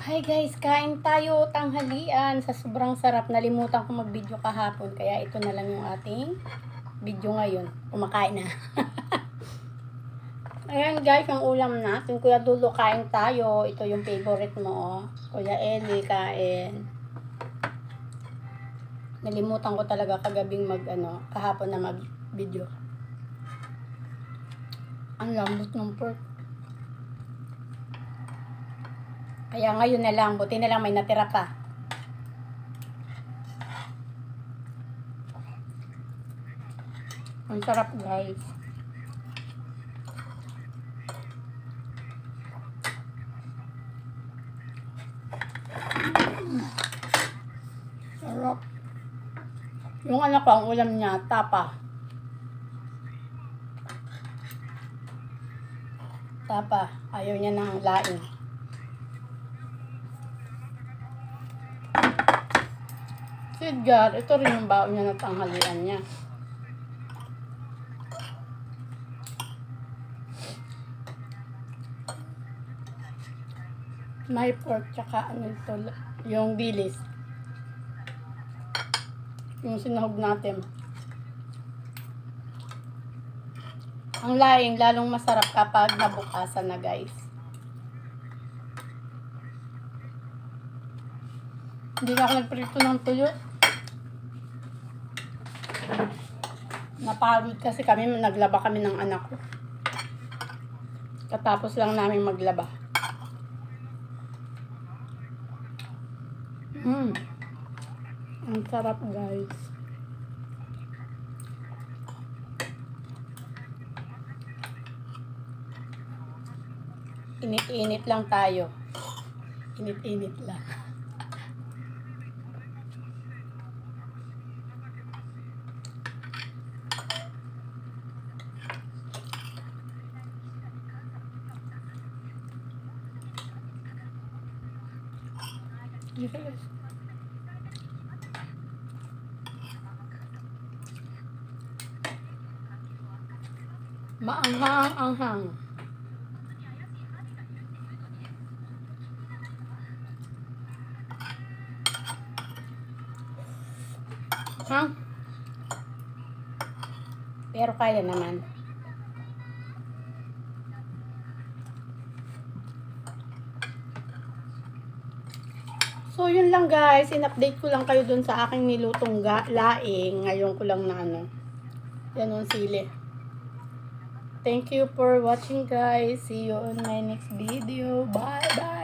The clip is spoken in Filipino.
Hi guys, kain tayo tanghalian sa sobrang sarap. Nalimutan ko mag-video kahapon kaya ito na lang yung ating video ngayon. Kumakain na. Ayan guys, ang ulam natin. Kuya Dulo, kain tayo. Ito yung favorite mo. Oh. Kuya Eli, kain. Nalimutan ko talaga kagabing kahapon na mag-video. Ang lambot ng pork. Kaya ngayon na lang, buti na lang may natira pa. Ang sarap guys. Sarap. Yung anak ko, ang ulam niya, tapa. Tapa. Ayaw niya ng laing. Si Edgar, ito rin yung baon niya na tanghalian niya. May pork, tsaka ito, yung bilis. Yung sinahog natin. Ang laing, lalong masarap kapag nabukasan na guys. Hindi na ako nagprito ng tuyo. Napagod kasi kami, naglaba kami ng anak ko. Katapos lang namin maglaba. Ang sarap guys. Init-init lang tayo. Init-init lang. Yes. Maanghang-anghang. Pero kaya naman. So, yun lang guys. In-update ko lang kayo dun sa aking nilutong laing. Ngayon ko lang na yan yung sili. Thank you for watching guys. See you on my next video. Bye bye.